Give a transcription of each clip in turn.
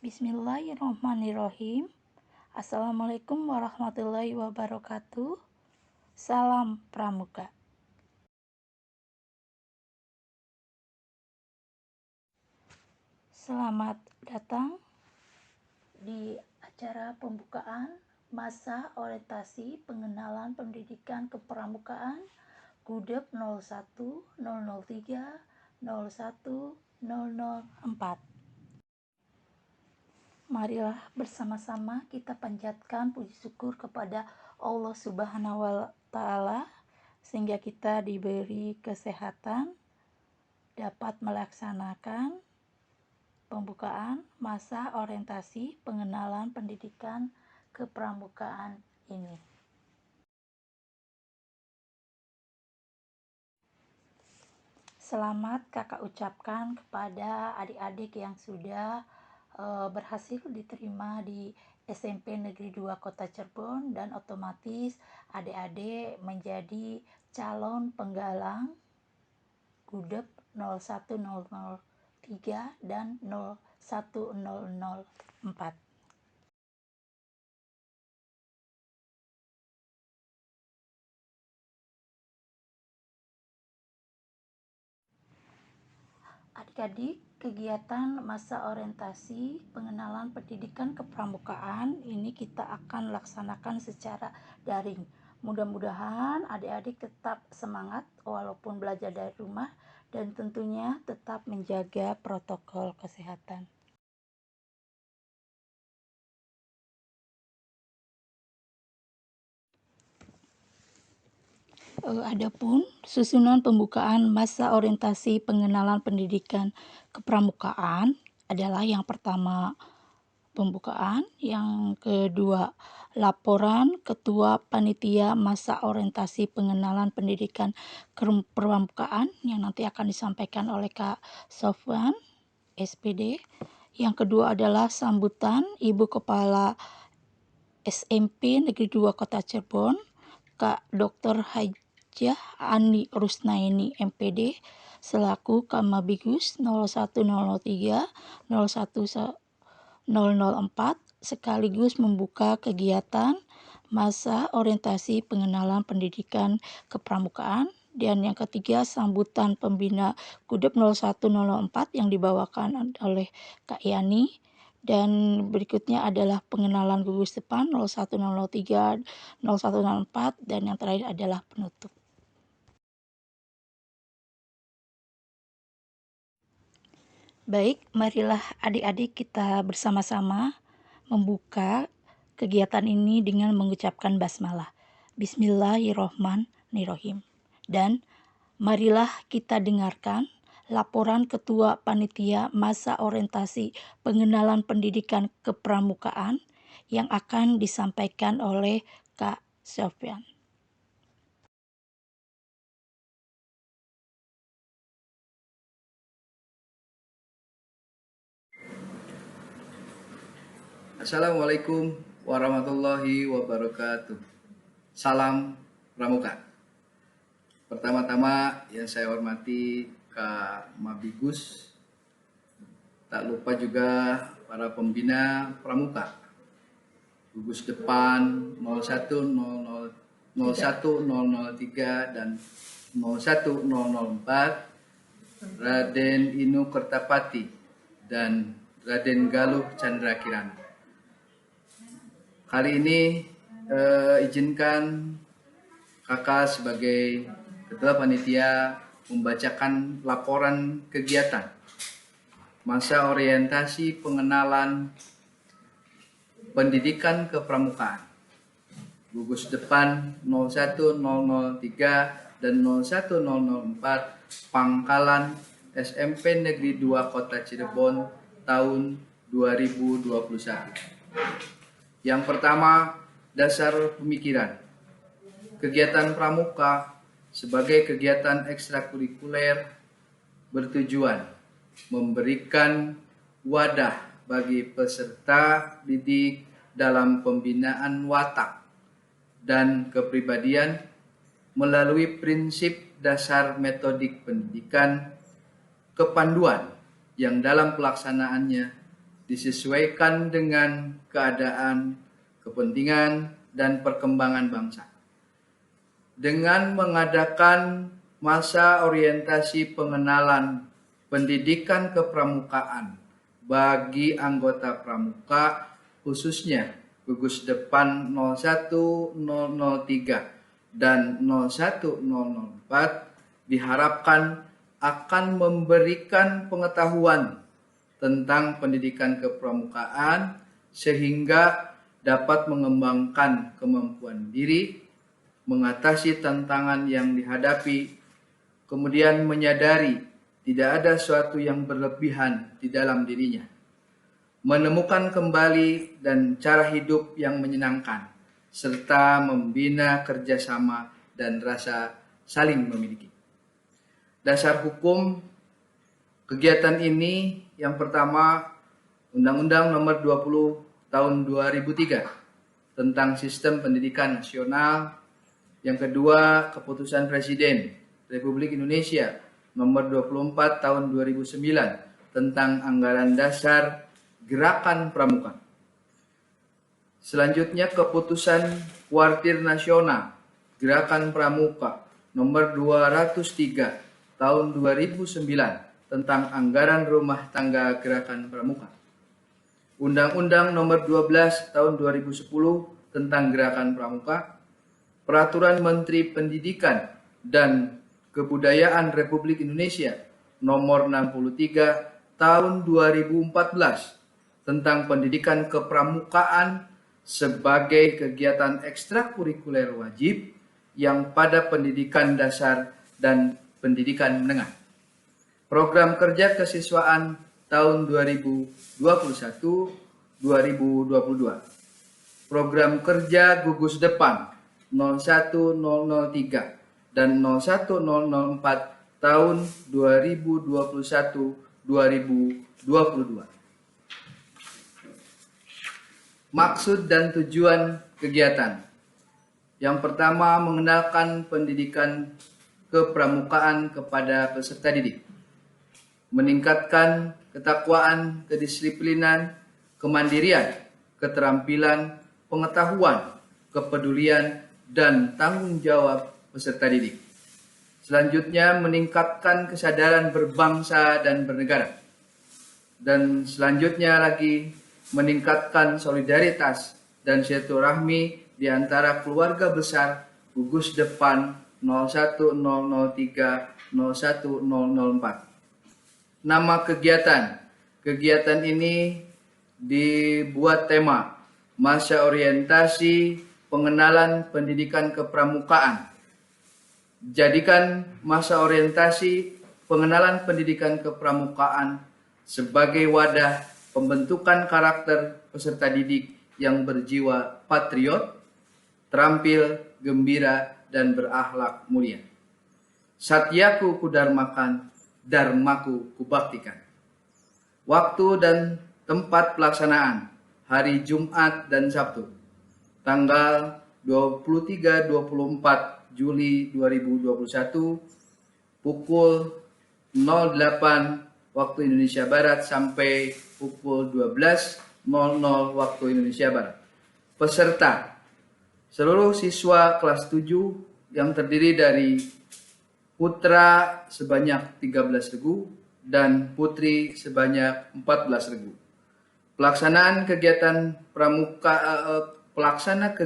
Bismillahirrahmanirrahim. Assalamualaikum warahmatullahi wabarakatuh. Salam Pramuka. Selamat datang di acara pembukaan masa orientasi pengenalan pendidikan kepramukaan Gudep 01 003 01 004. Marilah bersama-sama kita panjatkan puji syukur kepada Allah Subhanahu wa Ta'ala sehingga kita diberi kesehatan dapat melaksanakan pembukaan masa orientasi pengenalan pendidikan kepramukaan ini. Selamat kakak ucapkan kepada adik-adik yang sudah berhasil diterima di SMP Negeri 2 Kota Cirebon, dan otomatis adik-adik menjadi calon penggalang Gudep 01003 dan 01004. Adik-adik, kegiatan masa orientasi pengenalan pendidikan kepramukaan ini kita akan laksanakan secara daring. Mudah-mudahan adik-adik tetap semangat walaupun belajar dari rumah dan tentunya tetap menjaga protokol kesehatan. Adapun susunan pembukaan masa orientasi pengenalan pendidikan kepramukaan adalah yang pertama pembukaan, yang kedua laporan Ketua Panitia Masa Orientasi Pengenalan Pendidikan Kepramukaan yang nanti akan disampaikan oleh Kak Sofwan, SPD. Yang kedua adalah sambutan Ibu Kepala SMP Negeri 2 Kota Cirebon, Kak Dr. Hajah Ani Rusnaini MPD selaku Kamabigus 01003 004 sekaligus membuka kegiatan masa orientasi pengenalan pendidikan kepramukaan. Dan yang ketiga sambutan pembina Gudep 0104 yang dibawakan oleh Kak Yani. Dan berikutnya adalah pengenalan gugus depan 01003 0104 dan yang terakhir adalah penutup. Baik, marilah adik-adik kita bersama-sama membuka kegiatan ini dengan mengucapkan basmalah. Bismillahirrohmanirrohim. Dan marilah kita dengarkan laporan Ketua Panitia Masa Orientasi Pengenalan Pendidikan Kepramukaan yang akan disampaikan oleh Kak Sofyan. Assalamualaikum warahmatullahi wabarakatuh. Salam Pramuka. Pertama-tama yang saya hormati Kak Mabigus, tak lupa juga para pembina Pramuka, gugus depan 01003 dan 01004, Raden Inu Kertapati dan Raden Galuh Chandra Kirana. Kali ini izinkan kakak sebagai ketua panitia membacakan laporan kegiatan masa orientasi pengenalan pendidikan kepramukaan gugus depan 01003 dan 01004 Pangkalan SMP Negeri 2 Kota Cirebon tahun 2021. Yang pertama, dasar pemikiran. Kegiatan pramuka sebagai kegiatan ekstrakurikuler bertujuan memberikan wadah bagi peserta didik dalam pembinaan watak dan kepribadian melalui prinsip dasar metodik pendidikan, kepanduan yang dalam pelaksanaannya disesuaikan dengan keadaan, kepentingan, dan perkembangan bangsa. Dengan mengadakan masa orientasi pengenalan pendidikan kepramukaan bagi anggota pramuka, khususnya gugus depan 01003 dan 01004, diharapkan akan memberikan pengetahuan tentang pendidikan kepramukaan sehingga dapat mengembangkan kemampuan diri, mengatasi tantangan yang dihadapi, kemudian menyadari tidak ada sesuatu yang berlebihan di dalam dirinya, menemukan kembali dan cara hidup yang menyenangkan, serta membina kerjasama dan rasa saling memiliki. Dasar hukum kegiatan ini yang pertama, Undang-Undang Nomor 20 Tahun 2003 tentang Sistem Pendidikan Nasional. Yang kedua, Keputusan Presiden Republik Indonesia Nomor 24 Tahun 2009 tentang Anggaran Dasar Gerakan Pramuka. Selanjutnya, Keputusan Kuartir Nasional Gerakan Pramuka Nomor 203 Tahun 2009 tentang Anggaran Rumah Tangga Gerakan Pramuka. Undang-Undang Nomor 12 Tahun 2010 tentang Gerakan Pramuka. Peraturan Menteri Pendidikan dan Kebudayaan Republik Indonesia Nomor 63 Tahun 2014 tentang Pendidikan Kepramukaan sebagai kegiatan ekstrakurikuler wajib yang pada pendidikan dasar dan pendidikan menengah. Program kerja kesiswaan tahun 2021-2022. Program kerja gugus depan 01003 dan 01004 tahun 2021-2022. Maksud dan tujuan kegiatan. Yang pertama, mengenalkan pendidikan kepramukaan kepada peserta didik, meningkatkan ketakwaan, kedisiplinan, kemandirian, keterampilan, pengetahuan, kepedulian, dan tanggung jawab peserta didik. Selanjutnya, meningkatkan kesadaran berbangsa dan bernegara. Dan selanjutnya lagi, meningkatkan solidaritas dan silaturahmi di antara keluarga besar gugus depan 01003 01004. Nama kegiatan. Kegiatan ini dibuat tema Masa Orientasi Pengenalan Pendidikan Kepramukaan. Jadikan masa orientasi pengenalan pendidikan kepramukaan sebagai wadah pembentukan karakter peserta didik yang berjiwa patriot, terampil, gembira, dan berakhlak mulia. Satyaku kudarmakan, dharmaku kubaktikan. Waktu dan tempat pelaksanaan hari Jumat dan Sabtu, tanggal 23-24 Juli 2021, pukul 08 waktu Indonesia Barat sampai pukul 12.00 waktu Indonesia Barat. Peserta, seluruh siswa kelas 7 yang terdiri dari putra sebanyak 13 regu dan putri sebanyak 14 regu. Pelaksanaan kegiatan pelaksana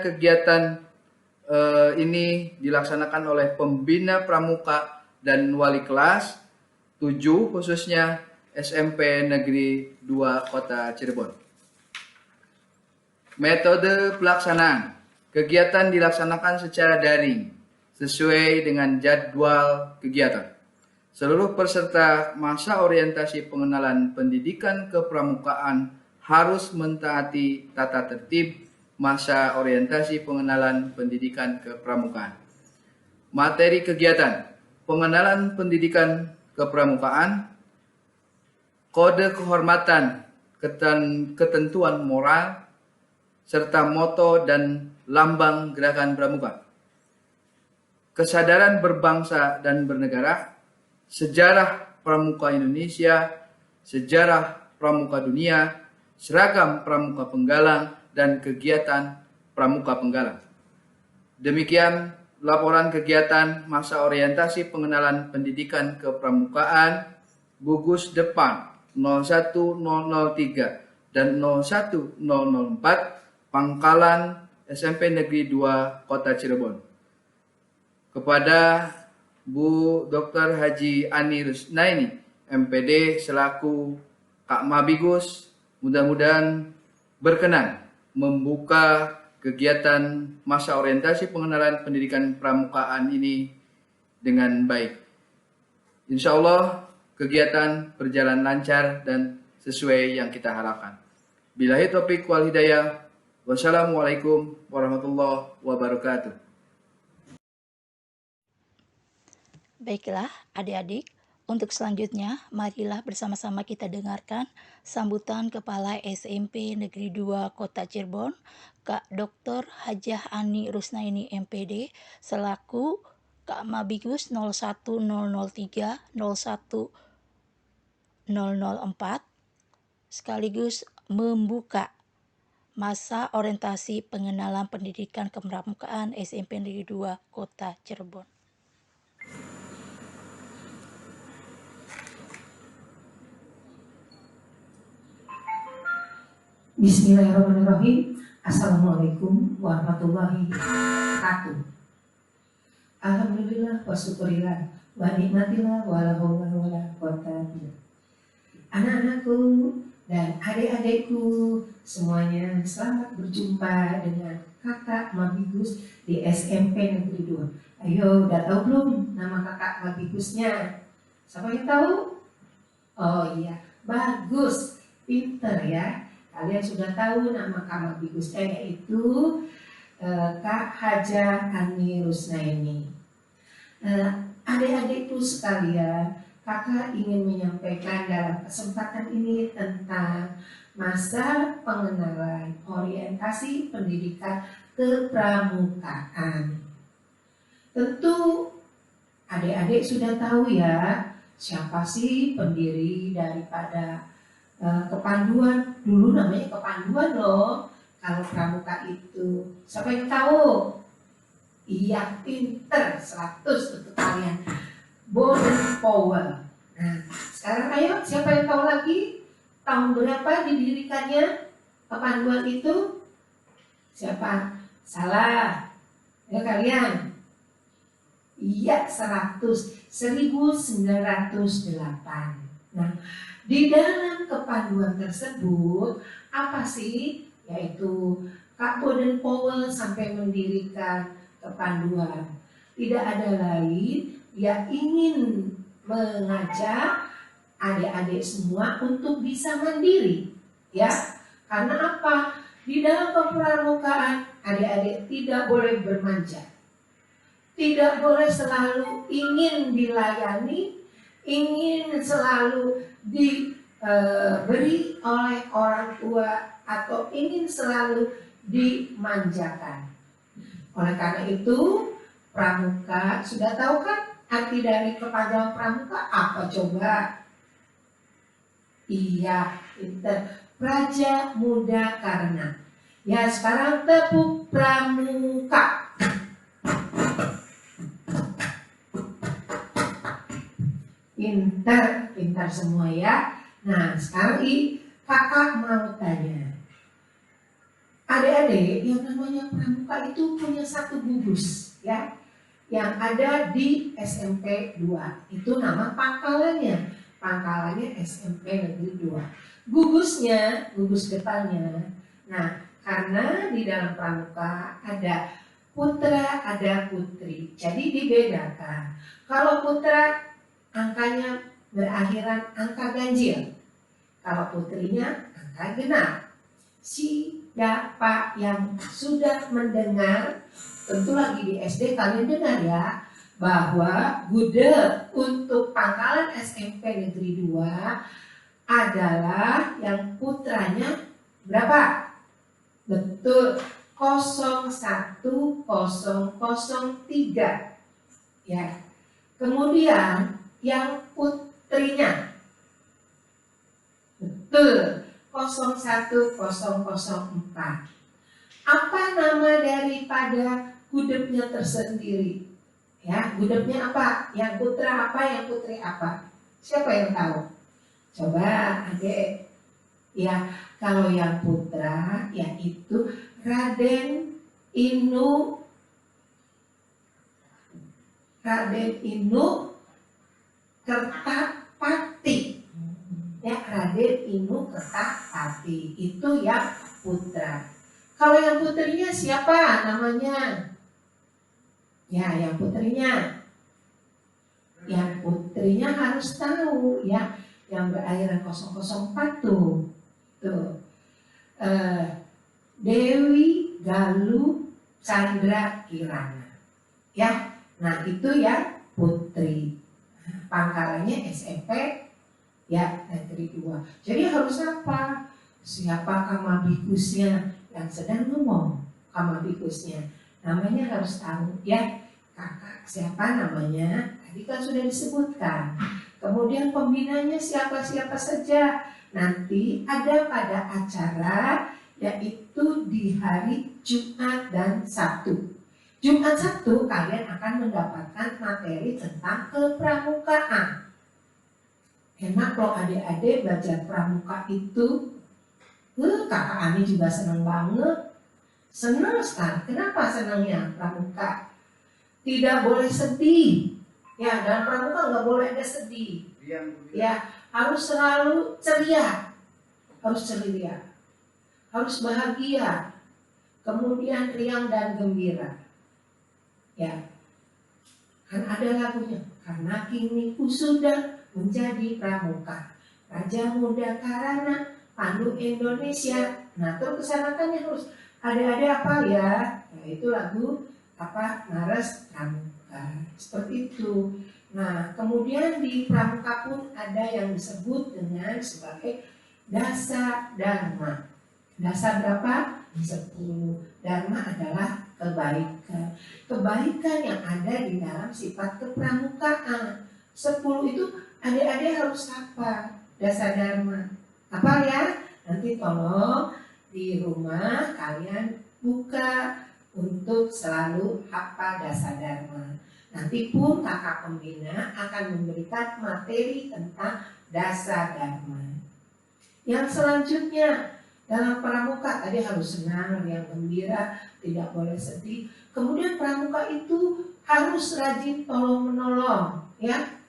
kegiatan ini dilaksanakan oleh pembina pramuka dan wali kelas 7, khususnya SMP Negeri 2 Kota Cirebon. Metode pelaksanaan. Kegiatan dilaksanakan secara daring sesuai dengan jadwal kegiatan. Seluruh peserta masa orientasi pengenalan pendidikan kepramukaan harus mentaati tata tertib masa orientasi pengenalan pendidikan kepramukaan. Materi kegiatan: pengenalan pendidikan kepramukaan, kode kehormatan, ketentuan moral, serta moto dan lambang gerakan pramuka. Kesadaran berbangsa dan bernegara, sejarah pramuka Indonesia, sejarah pramuka dunia, seragam pramuka penggalang, dan kegiatan pramuka penggalang. Demikian laporan kegiatan masa orientasi pengenalan pendidikan kepramukaan gugus depan 01003 dan 01004 Pangkalan SMP Negeri 2 Kota Cirebon. Kepada Bu Dr. Haji Ani Rusnaini, MPD selaku Kak Mabigus, mudah-mudahan berkenan membuka kegiatan masa orientasi pengenalan pendidikan pramukaan ini dengan baik. Insya Allah kegiatan berjalan lancar dan sesuai yang kita harapkan. Billahi taufiq wal hidayah. Wassalamualaikum warahmatullahi wabarakatuh. Baiklah adik-adik, untuk selanjutnya marilah bersama-sama kita dengarkan sambutan Kepala SMP Negeri 2 Kota Cirebon, Kak Dr. Hajah Ani Rusnaini MPD selaku Kak Mabigus 01003 01004 sekaligus membuka masa orientasi pengenalan pendidikan kepramukaan SMP Negeri 2 Kota Cirebon. Bismillahirrahmanirrahim. Assalamualaikum warahmatullahi wabarakatuh. Alhamdulillah wa syukurillah wa nikmatillah wa la haula wa la quwata billah. Anak-anakku dan adik-adikku semuanya, selamat berjumpa dengan Kakak Mabigus di SMP Negeri 2. Ayo, udah tahu belum nama Kakak Mabigusnya? Siapa yang tahu? Oh iya, bagus, pinter ya. Kalian sudah tahu nama Kak Mabigusnya, yaitu Kak Hajah Ani Rusnaini. Adik-adikku sekalian, Kakak ingin menyampaikan dalam kesempatan ini tentang masa pengenalan orientasi pendidikan kepramukaan. Tentu adik-adik sudah tahu ya, siapa sih pendiri daripada kepanduan. Dulu namanya kepanduan loh kalau pramuka itu. Siapa yang tahu? Iya, pinter, 100 untuk kalian. Baden-Powell. Nah, sekarang ayo, siapa yang tahu lagi tahun berapa didirikannya kepanduan itu? Siapa? Salah. Ya kalian? Iya, 1908. Nah, di dalam kepanduan tersebut apa sih? Yaitu Kak Baden-Powell sampai mendirikan kepanduan. Tidak ada lain, dia ingin mengajak adik-adik semua untuk bisa mandiri, ya. Karena apa? Di dalam kepramukaan adik-adik tidak boleh bermanja, tidak boleh selalu ingin dilayani, ingin selalu diberi oleh orang tua, atau ingin selalu dimanjakan. Oleh karena itu, pramuka sudah tahu kan arti dari kepanjangan pramuka apa coba? Iya, pinter. Praja Muda Karena. Ya, sekarang tepuk pramuka. Pintar, pintar semua ya. Nah, sekarang kakak mau tanya. Adik-adik, yang namanya pramuka itu punya satu gugus ya, yang ada di SMP 2. Itu nama pangkalannya. Pangkalannya SMP Negeri 2. Gugusnya, gugus depannya. Nah, karena di dalam pramuka ada putra, ada putri. Jadi dibedakan. Kalau putra angkanya berakhiran angka ganjil. Kalau putrinya angka genap. Siapa yang sudah mendengar, tentu lagi di SD kalian dengar ya, bahwa gudeg untuk pangkalan SMP Negeri 2 adalah yang putranya berapa? Betul, 01003 ya. Kemudian yang putrinya Betul, 01004. Apa nama daripada gudegnya tersendiri? Ya, gudegnya apa? Yang putra apa, yang putri apa? Siapa yang tahu? Coba adik. Ya, kalau yang putra yaitu Raden Inu Kertapati. Ya, Raden Inu Kertapati itu yang putra. Kalau yang putrinya siapa namanya? Ya, yang putrinya. Yang putrinya harus tahu ya. Yang berakhiran 004 tuh. Dewi Galuh Chandra Kirana. Ya, nah itu ya putri. Pangkalannya SMP ya negeri 2. Jadi harus apa? Siapa kamabikusnya yang sedang ngomong, kamabikusnya. Namanya harus tahu ya. Kakak siapa namanya? Tadi kan sudah disebutkan. Kemudian pembinanya siapa-siapa saja. Nanti ada pada acara yaitu di hari Jumat dan Sabtu. Jumat Sabtu kalian akan mendapatkan materi tentang kepramukaan. Enak loh adik-adik belajar pramuka itu. Kakak Ani juga senang banget. Senang sekali. Kenapa senangnya pramuka? Tidak boleh sedih. Ya, dalam pramuka nggak boleh ada sedih. Ya, harus selalu ceria. Harus ceria. Harus bahagia. Kemudian riang dan gembira. Ya, kan ada lagunya. Karena kini ku sudah menjadi pramuka, Raja Muda Karana, Pandu Indonesia. Nah, terus kesanakannya harus ada apa ya? Nah, itu lagu apa? Naras Pramuka. Seperti itu. Nah, kemudian di pramuka pun ada yang disebut dengan sebagai dasa dharma. Dasa berapa? 10. Dharma adalah kebaikan. Kebaikan yang ada di dalam sifat kepramukaan. 10 itu adik-adik harus apa? Dasa dharma. Apa ya? Nanti tolong di rumah kalian buka untuk selalu hafal dasa dharma. Nanti pun kakak pembina akan memberikan materi tentang dasa dharma. Yang selanjutnya dalam pramuka tadi harus senang, yang gembira, tidak boleh sedih. Kemudian pramuka itu harus rajin tolong menolong, ya.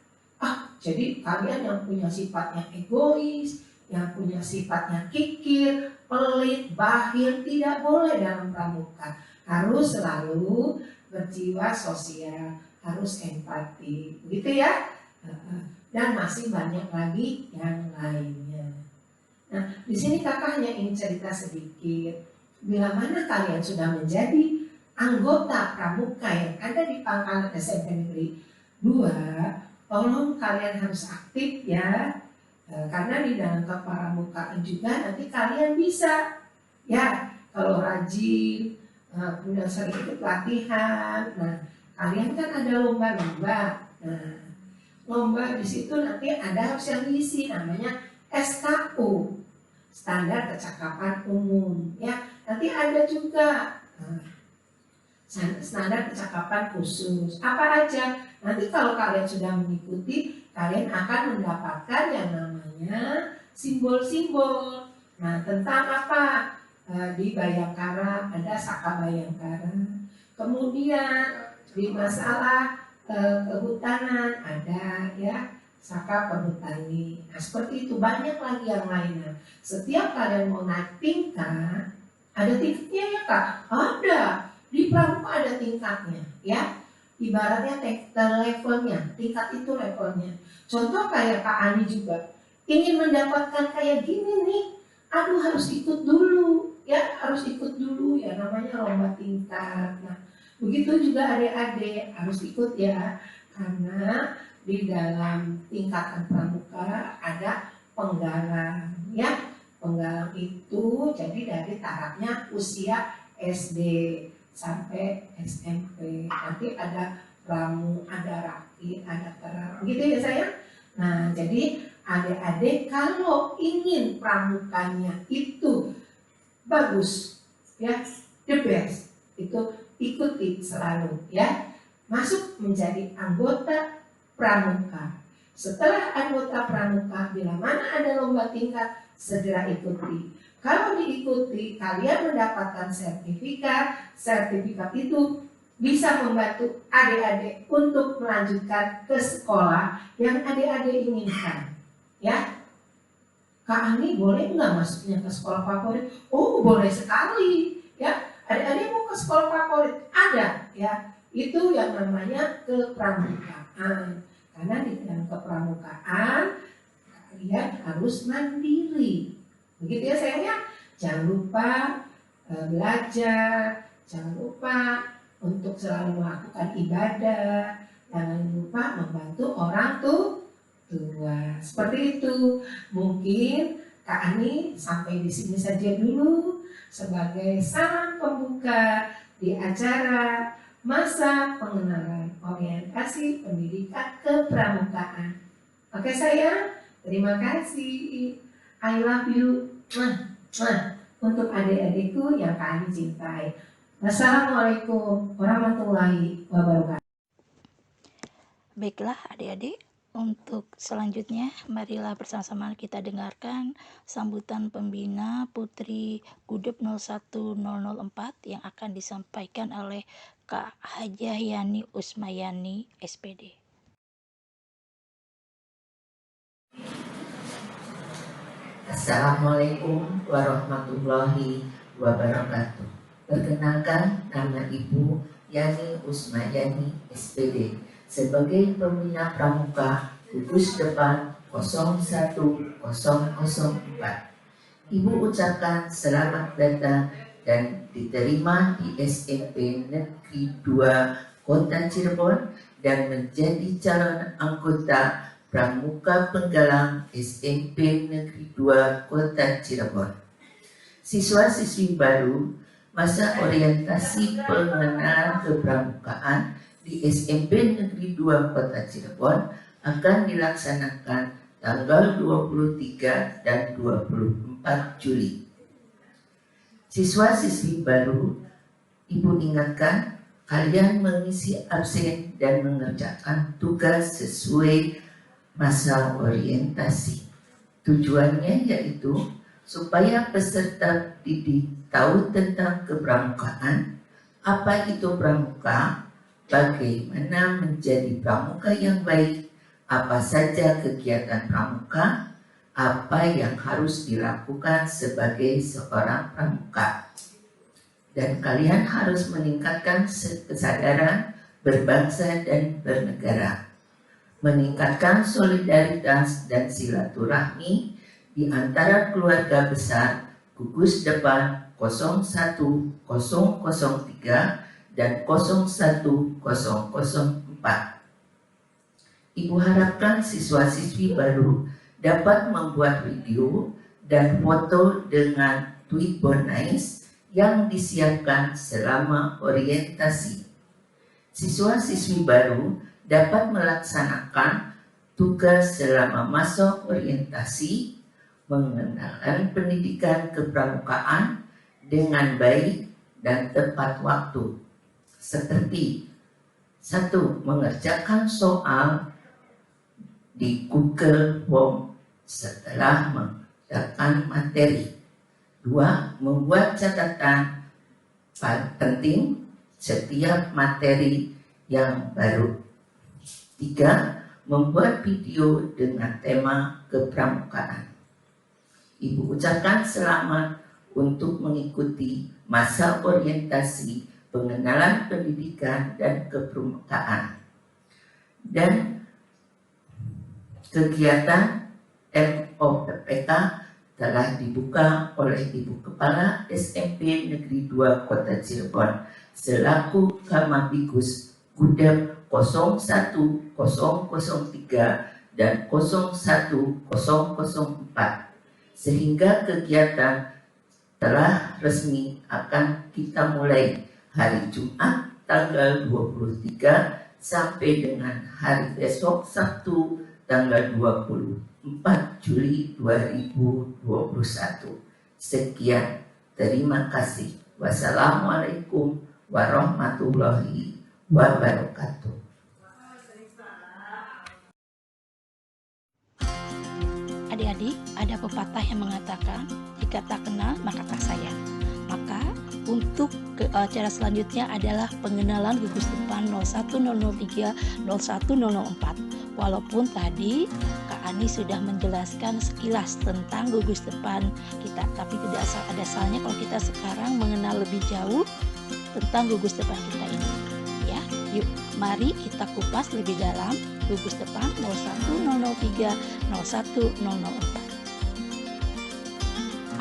Jadi kalian yang punya sifatnya egois, yang punya sifatnya kikir, pelit, bakhil, tidak boleh dalam pramuka. Harus selalu berjiwa sosial, harus empati, begitu ya. Dan masih banyak lagi yang lainnya. Nah, di sini kakak hanya ingin cerita sedikit. Bila mana kalian sudah menjadi anggota pramuka yang ada di Pangkalan SMP Negeri 2, tolong kalian harus aktif ya. Karena di dalam kepramukaan juga nanti kalian bisa ya, kalau rajin, kemudian sering ikut latihan. Nah, kalian kan ada lomba-lomba. Nah, lomba di situ nanti ada harus yang diisi namanya SKU, standar kecakapan umum ya. Nanti ada juga standar kecakapan khusus. Apa aja? Nanti kalau kalian sudah mengikuti, kalian akan mendapatkan yang namanya simbol-simbol. Nah, tentang apa? Di Bayangkara ada Saka Bayangkara. Kemudian di masalah kehutanan ada ya Saka Perhutani. Nah, seperti itu, banyak lagi yang lainnya. Setiap kalian mau naik tingkat, ada tingkatnya ya Kak? Ada. Di pramuka ada tingkatnya ya. Ibaratnya levelnya, tingkat itu levelnya. Contoh kayak Kak Ani juga ingin mendapatkan kayak gini nih. Aduh, harus ikut dulu ya, harus ikut dulu ya, namanya lomba tingkat. Nah, begitu juga adik-adik harus ikut ya, karena di dalam tingkatan pramuka ada penggalang ya. Penggalang itu jadi dari tarafnya usia SD sampai SMP. Nanti ada pramu, ada rakit, ada terang, gitu ya sayang. Nah, jadi adik-adik kalau ingin pramukanya itu bagus, ya, the best, itu ikuti selalu, ya. Masuk menjadi anggota pramuka. Setelah anggota pramuka, bila mana ada lomba tingkat, segera ikuti. Kalau diikuti, kalian mendapatkan sertifikat. Sertifikat itu bisa membantu adik-adik untuk melanjutkan ke sekolah yang adik-adik inginkan. Ya, Kak Ani boleh nggak masuknya ke sekolah favorit? Oh, boleh sekali. Ya, adik-adik mau ke sekolah favorit? Ada, ya. Itu yang namanya kepramukaan. Karena di dalam kepramukaan kalian harus mandiri. Begitu ya sayangnya. Jangan lupa belajar, jangan lupa untuk selalu melakukan ibadah, jangan lupa membantu orang tua. Seperti itu. Mungkin Kak Ani sampai di sini saja dulu sebagai salam pembuka di acara masa pengenalan orientasi pendidikan kepramukaan. Oke sayang, terima kasih. I love you. Untuk adik-adikku yang Kak Ani cintai. Wassalamualaikum warahmatullahi wabarakatuh. Baiklah adik-adik, untuk selanjutnya marilah bersama-sama kita dengarkan sambutan pembina Putri Gudep 01004 yang akan disampaikan oleh Kak Hajah Yani Usmayani, SPD. Assalamualaikum warahmatullahi wabarakatuh. Perkenalkan, nama Ibu Yani Usmayani, SPD, sebagai pembina pramuka gugus depan 01004. Ibu ucapkan selamat datang dan diterima di SMP Negeri 2 Kota Cirebon dan menjadi calon anggota Pramuka Penggalang SMP Negeri 2 Kota Cirebon. Siswa-siswi baru masa orientasi pengenalan kepramukaan di SMP Negeri 2 Kota Cirebon akan dilaksanakan tanggal 23 dan 24 Juli. Siswa-siswi baru, Ibu ingatkan kalian mengisi absen dan mengerjakan tugas sesuai masa orientasi. Tujuannya yaitu supaya peserta didik tahu tentang kepramukaan, apa itu pramuka, bagaimana menjadi pramuka yang baik, apa saja kegiatan pramuka, apa yang harus dilakukan sebagai seorang pramuka. Dan kalian harus meningkatkan kesadaran berbangsa dan bernegara, meningkatkan solidaritas dan silaturahmi di antara keluarga besar gugus depan 01003 dan 01004. Ibu harapkan siswa-siswi baru dapat membuat video dan foto dengan tweet bonais yang disiapkan selama orientasi. Siswa-siswi baru dapat melaksanakan tugas selama masa orientasi, mengenalkan pendidikan kepramukaan dengan baik dan tepat waktu, seperti 1. Mengerjakan soal di Google Form setelah mengerjakan materi. 2. Membuat catatan penting setiap materi yang baru. 3. Membuat video dengan tema kepramukaan. Ibu ucapkan selamat untuk mengikuti masa orientasi pengenalan pendidikan dan kepramukaan. Dan kegiatan MOPPK telah dibuka oleh Ibu Kepala SMP Negeri 2 Kota Cirebon selaku Kamabikus Gudep 01003 dan 01004, sehingga kegiatan telah resmi akan kita mulai hari Jumat tanggal 23 sampai dengan hari besok Sabtu tanggal 20. 4 Juli 2021. Sekian, terima kasih. Wassalamualaikum warahmatullahi wabarakatuh. Adik-adik, ada pepatah yang mengatakan, jika tak kenal maka tak sayang. Maka untuk acara selanjutnya adalah pengenalan gugus depan 01003 01004. Walaupun tadi Kak Ani sudah menjelaskan sekilas tentang gugus depan kita, tapi tidak ada salahnya kalau kita sekarang mengenal lebih jauh tentang gugus depan kita ini. Ya, yuk mari kita kupas lebih dalam gugus depan 01003 01004.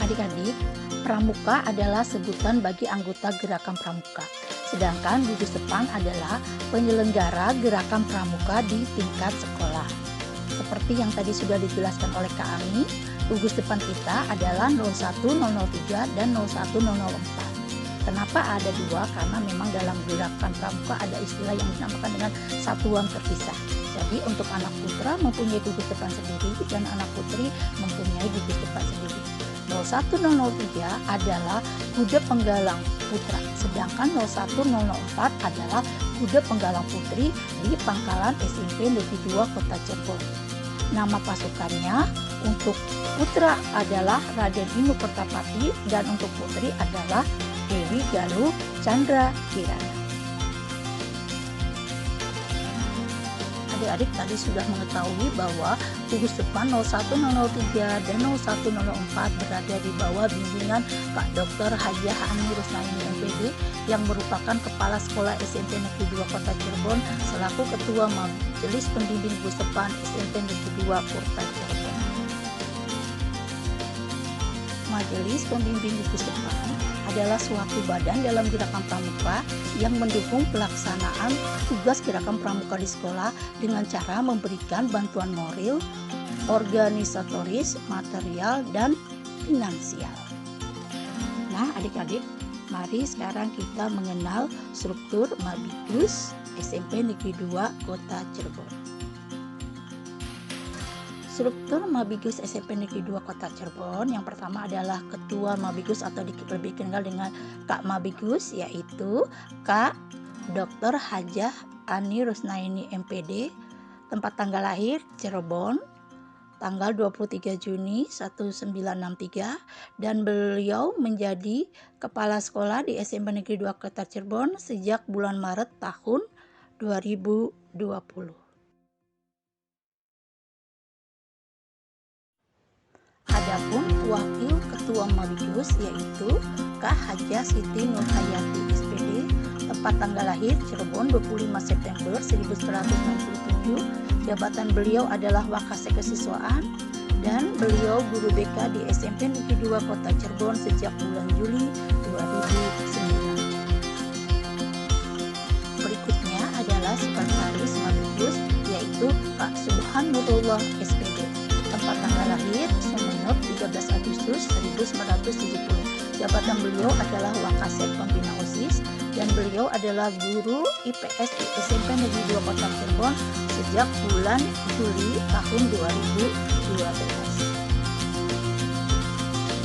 Adik-adik, pramuka adalah sebutan bagi anggota gerakan pramuka. Sedangkan gugus depan adalah penyelenggara gerakan pramuka di tingkat sekolah. Seperti yang tadi sudah dijelaskan oleh Kak Ami, gugus depan kita adalah 01003 dan 01004. Kenapa ada dua? Karena memang dalam gerakan pramuka ada istilah yang dinamakan dengan satuan terpisah. Jadi untuk anak putra mempunyai gugus depan sendiri dan anak putri mempunyai gugus depan sendiri. 01003 adalah kuda penggalang putra, sedangkan 01004 adalah kuda penggalang putri di Pangkalan SMP Negeri 2 Kota Cirebon. Nama pasukannya untuk putra adalah Raden Inu Pertapati dan untuk putri adalah Dewi Galuh Chandra Kirana. Adik-adik tadi sudah mengetahui bahwa gugus depan 01003 dan 01004 berada di bawah bimbingan Pak Dr. Hajah Ani Rusnaini MPD yang merupakan Kepala Sekolah SMP Negeri 2 Kota Cirebon selaku Ketua Majelis Pembimbing Gugus Depan SMP Negeri 2 Kota Cirebon. Majelis Pembimbing Gugus Depan adalah suatu badan dalam gerakan pramuka yang mendukung pelaksanaan tugas gerakan pramuka di sekolah dengan cara memberikan bantuan moral, organisatoris, material, dan finansial. Nah, adik-adik, mari sekarang kita mengenal struktur Mabigus SMP Negeri 2 Kota Cirebon. Struktur Mabigus SMP Negeri 2 Kota Cirebon yang pertama adalah Ketua Mabigus atau lebih dikenal dengan Kak Mabigus, yaitu Kak Dr. Hajah Ani Rusnaini MPD, tempat tanggal lahir Cirebon, tanggal 23 Juni 1963, dan beliau menjadi Kepala Sekolah di SMP Negeri 2 Kota Cirebon sejak bulan Maret tahun 2020. Adapun Wakil Ketua Mabigus yaitu Kak Hajah Siti Nurhayati SPD, tempat tanggal lahir Cirebon 25 September 1967. Jabatan beliau adalah Wakasek Kesiswaan dan beliau guru BK di SMP Negeri 2 Kota Cirebon sejak bulan Juli 2009. Berikutnya adalah Sekretaris Mabigus yaitu Kak Subhan Nurullah SPD, tempat tanggal lahir Sumeneb 13 Agustus 1970. Jabatan beliau adalah Wakasek Pembina OSIS dan beliau adalah guru IPS di SMP Negeri 2 Kota Cirebon sejak bulan Juli tahun 2012.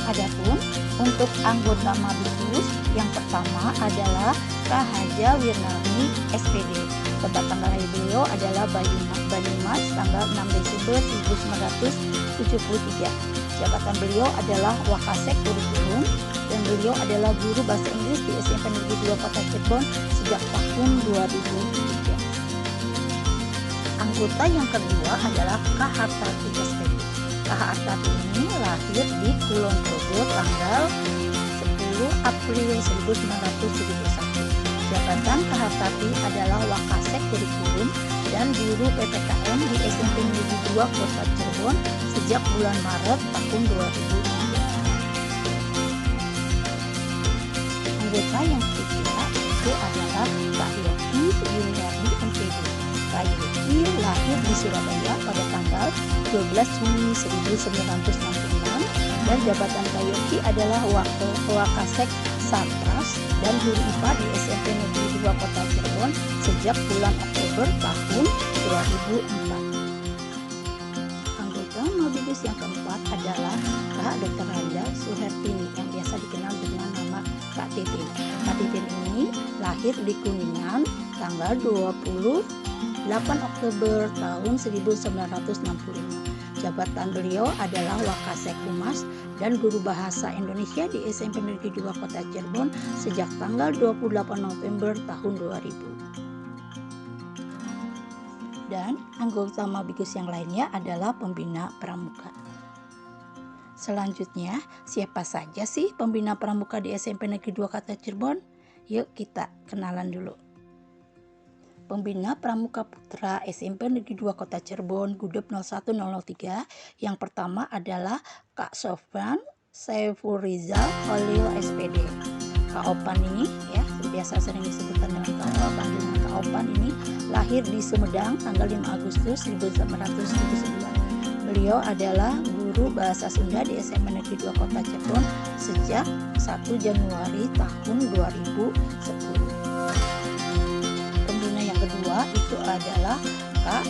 Adapun untuk anggota Mabigus yang pertama adalah Kak Hajah Wirnani SPD. Tempat tanggal lahir beliau adalah Banyumas tanggal 6 Desember 1973. Jabatan beliau adalah Wakasek Kurikulum dan beliau adalah guru bahasa Inggris di SMP Negeri 2 Kota Cirebon sejak tahun 2003. Anggota yang kedua adalah Kak Hartati SPD. Kak Hartati ini lahir di Kulon Progo tanggal 10 April 1971. Jabatan Kak Hartati adalah Wakasek Kurikulum dan guru PPKN di SMP Negeri 2 Kota Cirebon sejak bulan Maret tahun 2003. Anggota yang ketiga itu adalah Kak Yoki Yuniarni MPD. Kak Yoki lahir di Surabaya pada tanggal 12 Juni 1966 dan jabatan Kak Yoki adalah Wakasek Satras dan guru IPA di SMP Negeri 2 Kota Cirebon sejak bulan Oktober tahun 2004. Anggota sekaligus yang keempat adalah Kak Dr. Randa Suhertini yang biasa dikenal dengan nama Kak Titin. Kak Titin ini lahir di Kuningan tanggal 28 Oktober tahun 1965. Jabatan beliau adalah Wakasek Humas dan Guru Bahasa Indonesia di SMP Negeri 2 Kota Cirebon sejak tanggal 28 November tahun 2000. Dan anggota Mabikus yang lainnya adalah pembina pramuka. Selanjutnya, siapa saja sih pembina pramuka di SMP Negeri 2 Kota Cirebon? Yuk kita kenalan dulu. Pembina Pramuka Putra SMP Negeri 2 Kota Cirebon Gudep 01003 yang pertama adalah Kak Sofyan Saiful Rizal Khalil SPD. Kak Opan ini ya biasa sering disebutkan dengan Kak Opan ini lahir di Sumedang tanggal 5 Agustus 1979. Beliau adalah guru bahasa Sunda di SMP Negeri 2 Kota Cirebon sejak 1 Januari tahun 2010. Kedua itu adalah Kak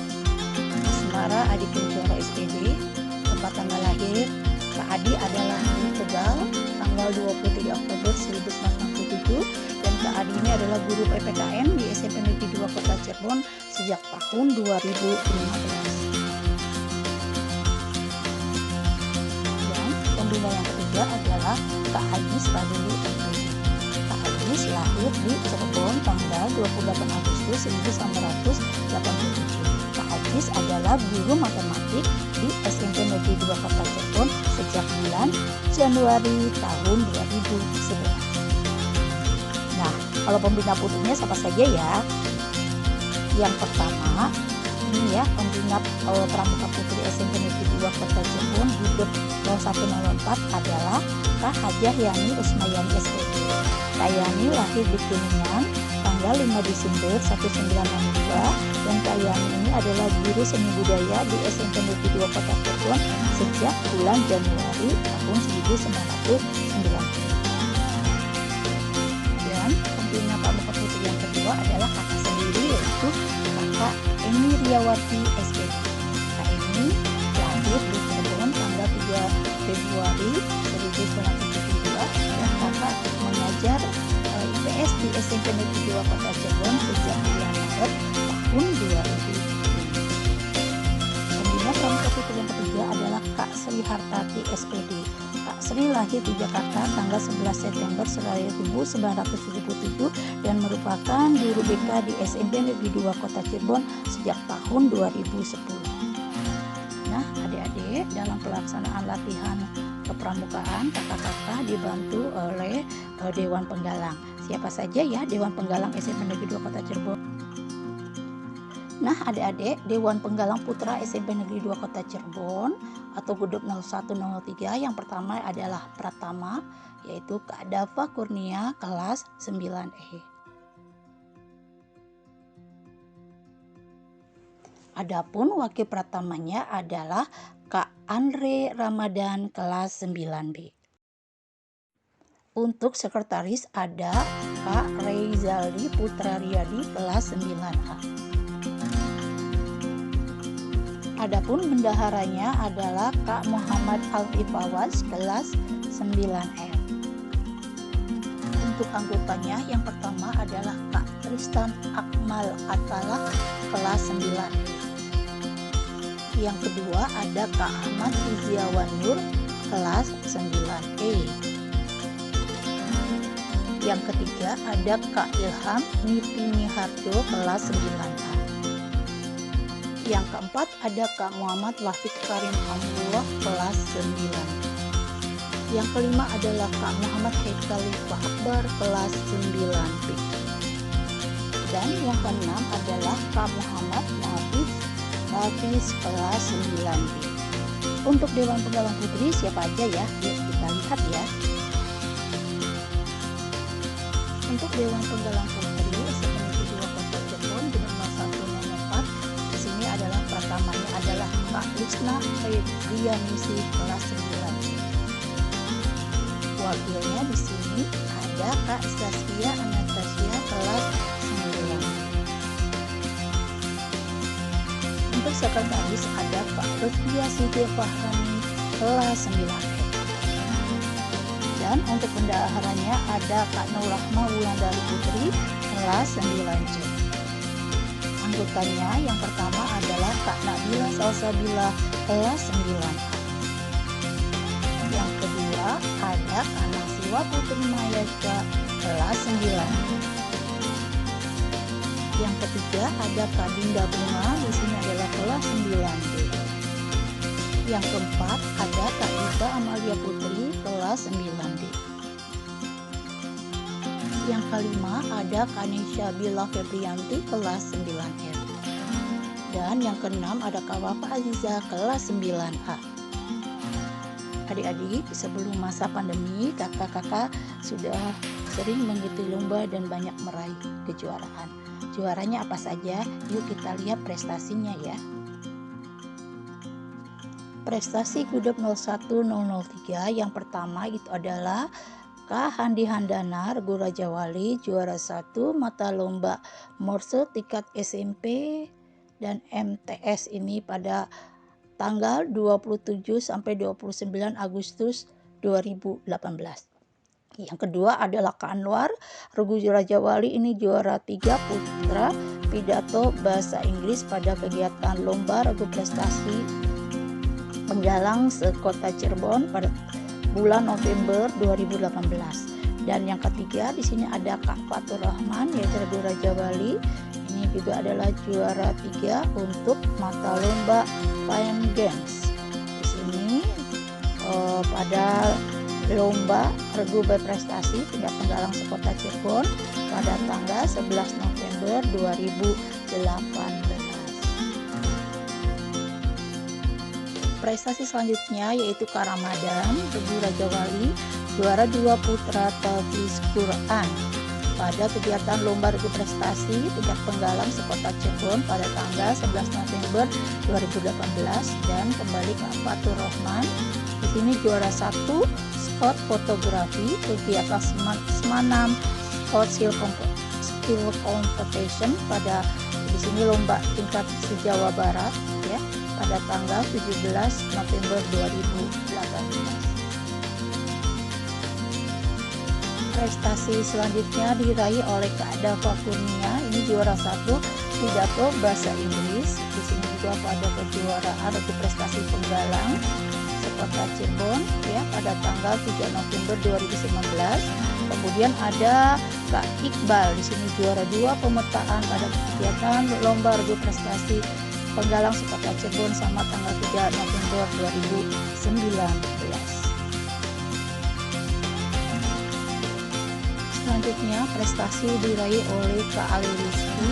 Asmara Adi Kuncoro SPD. Tempat tanggal lahir Kak Adi adalah di Tegal tanggal 23 Oktober 1967 dan Kak Adi ini adalah guru PPKN di SMP Negeri 2 Kota Cirebon sejak tahun 2015. Dan pembina yang ketiga adalah Kak Ajis Fadili SPD. Lahir di Cirebon tanggal 28 Agustus 1987. Kak Ajis adalah guru matematik di SMP Negeri 2 Kota Cirebon sejak bulan Januari tahun 2011. Nah, kalau pembina putrinya siapa saja ya? Yang pertama, ini ya pembina pramuka putri SMP Negeri 2 Kota Cirebon Gudep 0104 adalah Kak Hajah Yani Usmayani SPD. Kak Yani lahir di Kuningan tanggal 5 Desember 1962 dan Kak Yani ini adalah guru seni budaya di SMP Negeri 2 Kota Cirebon sejak bulan Januari tahun 1990. Dan pembina pramuka putri yang kedua adalah kakak sendiri yaitu Kakak Eni Riawati SPD. Kak Eni lahir di Cirebon tanggal 3 Februari 1972 dan kakak mengajar IPS di SMP Negeri 2 Kota Cirebon sejak bulan Maret tahun 2000. Pembina pramuka putri yang ketiga adalah Kak Sri Hartati SPD. Kak Sri lahir di Jakarta tanggal 11 September 1977 dan merupakan guru BK di SMP Negeri 2 Kota Cirebon sejak tahun 2010. Nah, adik-adik dalam pelaksanaan latihan kepramukaan kakak-kakak dibantu oleh Dewan Penggalang. Siapa saja ya Dewan Penggalang SMP Negeri 2 Kota Cirebon? Nah, adik-adik Dewan Penggalang Putra SMP Negeri 2 Kota Cirebon atau Gudep 0103 yang pertama adalah Pratama yaitu Kak Dava Kurnia kelas 9E. Adapun wakil pratamanya adalah Kak Andre Ramadan kelas 9B. Untuk sekretaris ada Kak Reizaldi Putra Riyadi kelas 9A. Adapun bendaharanya adalah Kak Muhammad Alfi Fawaz kelas 9M. Untuk anggotanya yang pertama adalah Kak Tristan Akmal Atalah kelas 9E. Yang kedua ada Kak Ahmad Iziawan Nur kelas 9E. Yang ketiga ada Kak Ilham Nitini Harjo kelas 9A. Yang keempat ada Kak Muhammad Lafiq Karim Amrullah kelas 9. Yang kelima adalah Kak Muhammad Hekalifa Akbar kelas 9B. Dan yang keenam adalah Kak Muhammad Hafiz kelas 9B. Untuk Dewan Penggalang Putri siapa aja ya? Yuk kita lihat ya. Untuk Dewan Penggalang Putri SMP Negeri 2 Kota Cirebon Gudep 0104 di sini adalah pertamanya adalah Kak Lisna Febrianisi kelas 9B. Wakilnya di sini ada Kak Saskia Anastasia kelas 9. Untuk Untuk sekretaris ada Kak Lutfia Siti Fahami kelas 9F. Dan untuk bendaharanya ada Kak Nurrahma Wulandari Putri kelas 9C. Anggotanya yang pertama adalah Kak Nabila Salsabila kelas 9A. Yang kedua ada Kak Nasiwa Putri Mayaka kelas 9. Yang ketiga ada Kak Dinda Bunga, di sini adalah kelas 9D. Yang keempat ada Kak Ida Amalia Putri kelas 9D. Yang kelima ada Kak Nisha Bila Febrianti kelas 9F. Dan yang keenam ada Kak Wafa Aziza kelas 9A. Adik-adik, sebelum masa pandemi kakak-kakak sudah sering mengikuti lomba dan banyak meraih kejuaraan. Juaranya apa saja? Yuk kita lihat prestasinya ya. Prestasi Gudep 01003 yang pertama itu adalah Kak Handi Handana Regu Raja Wali, juara 1 mata lomba Morse tingkat SMP dan MTS ini pada tanggal 27 sampai 29 Agustus 2018. Yang kedua adalah Kak Anwar Regu Raja Wali, ini juara 3 putra pidato bahasa Inggris pada kegiatan lomba regu prestasi penggalang sekota Cirebon pada bulan November 2018. Dan yang ketiga di sini ada Kak Fatur Rahman yaitu Regu Raja Wali, ini juga adalah juara 3 untuk mata lomba Fine Games. Di sini pada lomba regu berprestasi tingkat penggalang sekota Cirebon pada tanggal 11 November 2018. Prestasi selanjutnya yaitu Kak Ramadan Regu Raja Wali, juara 2 putra tahfiz Quran pada kegiatan lomba regu prestasi tingkat penggalang sekota Cirebon pada tanggal 11 November 2018. Dan kembali Kak Fatur Rahman, di sini juara 1 Scott fotografi kegiatan Semanam Scott Skill Competition pada di sini lomba tingkat se-Jawa Barat ya pada tanggal 17 November 2018. Prestasi selanjutnya diraih oleh Kak Dava Kurnia, ini juara 1 pidato bahasa Inggris. Di sini juga pada kejuaraan regu prestasi penggalang sekota Cirebon ya pada tanggal 3 November 2019. Kemudian ada Kak Iqbal, di sini juara 2 pemetaan pada kegiatan lomba regu prestasi penggalang sekota Cirebon sama tanggal 3 November 2019. Selanjutnya prestasi diraih oleh Kak Ali Rizky,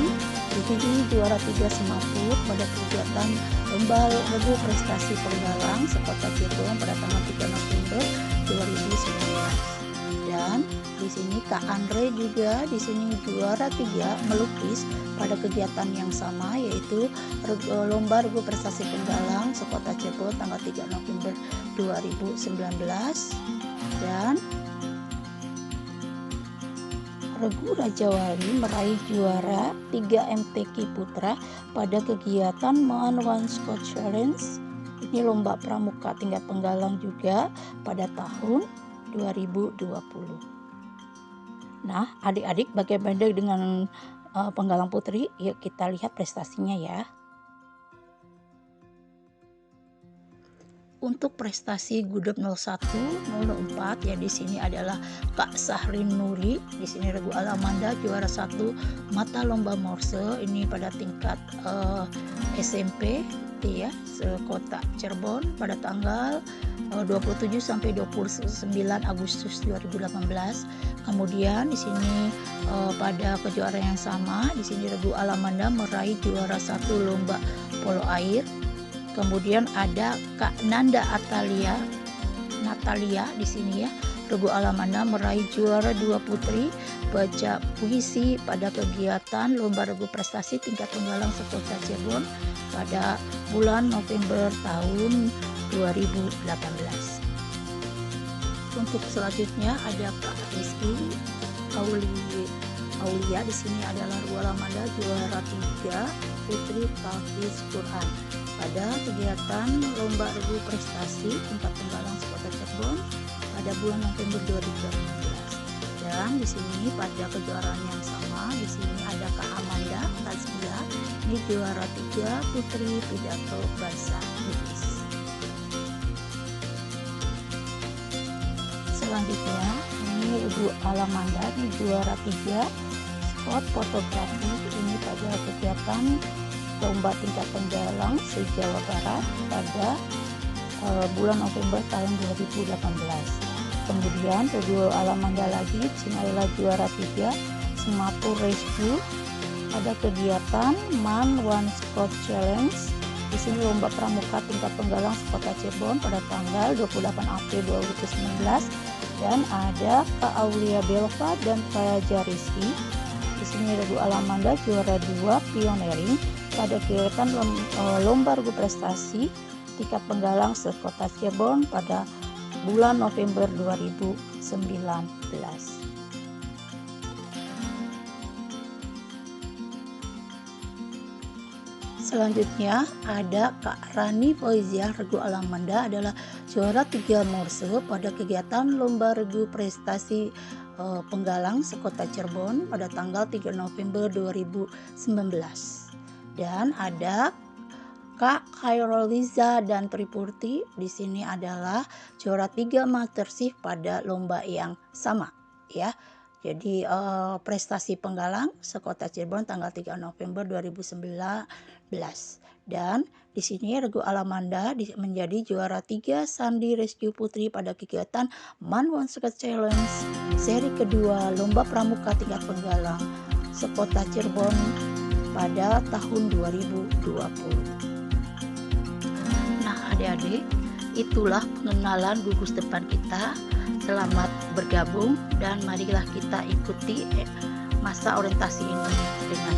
di sini juara 3 Semaput pada kegiatan lomba regu prestasi penggalang sekota Cirebon pada tanggal 3 November 2019. Dan di sini Kak Andre juga di sini juara 3 melukis pada kegiatan yang sama yaitu lomba regu prestasi penggalang sekota Cirebon tanggal 3 November 2019. Dan Regu Raja Wali meraih juara 3 MTQ Putra pada kegiatan Moan One Scott Challenge. Ini lomba pramuka tingkat penggalang juga pada tahun 2020. Nah, adik-adik bagaimana dengan penggalang putri? Yuk kita lihat prestasinya ya. Untuk prestasi Gudep 0104 ya di sini adalah Kak Sahrin Nuri, di sini Regu Alamanda juara 1 mata lomba Morse ini pada tingkat SMP ya sekota Cirebon pada tanggal 27 sampai 29 Agustus 2018. Kemudian di sini pada kejuaraan yang sama di sini Regu Alamanda meraih juara 1 lomba polo air. Kemudian ada Kak Nanda Natalia di sini ya. Regu Alamanda meraih juara 2 putri baca puisi pada kegiatan lomba regu prestasi tingkat penggalang sekota Cirebon pada bulan November tahun 2018. Untuk selanjutnya ada Kak Rizky Aulia, di sini adalah Regu Alamanda juara 3 putri tahfiz Quran. pada kegiatan lomba regu prestasi tingkat penggalang sekota Cirebon pada bulan November 2018. Dan di sini pada kejuaraan yang sama, di sini ada Kak Amanda Tasbia, ini juara 3 putri pidato bahasa Inggris. Selanjutnya ini Ibu Alamanda, ini juara 3 spot fotografi, ini pada kegiatan lomba tingkat penggalang se-Jawa Barat pada bulan November tahun 2018. Kemudian Ibu Alamanda lagi, di sini adalah juara 3 Semapur Rescue pada kegiatan Man One Spot Challenge. Di sini lomba pramuka tingkat penggalang sekota Cirebon pada tanggal 28 April 2019. Dan ada Kak Aulia Belva dan Kak Jariski. Di sini ada Bu Alamanda juara 2 pioneering pada kegiatan lomba regu prestasi tingkat penggalang sekota Cirebon pada bulan November 2019. Selanjutnya ada Kak Rani Foiziah Regu Alamanda adalah juara 3 Morse pada kegiatan lomba regu prestasi penggalang sekota Cirebon pada tanggal 3 November 2019. Dan ada Kak Khairoliza dan Tripurti, di sini adalah juara 3 Mastersif pada lomba yang sama ya. Jadi prestasi penggalang sekota Cirebon tanggal 3 November 2019. Dan di sini Regu Alamanda menjadi juara 3 Sandi Rescue Putri pada kegiatan Man One Spot Challenge seri kedua lomba pramuka tingkat penggalang sekota Cirebon pada tahun 2020. Nah adik-adik, itulah pengenalan gugus depan kita. Selamat bergabung dan marilah kita ikuti masa orientasi ini dengan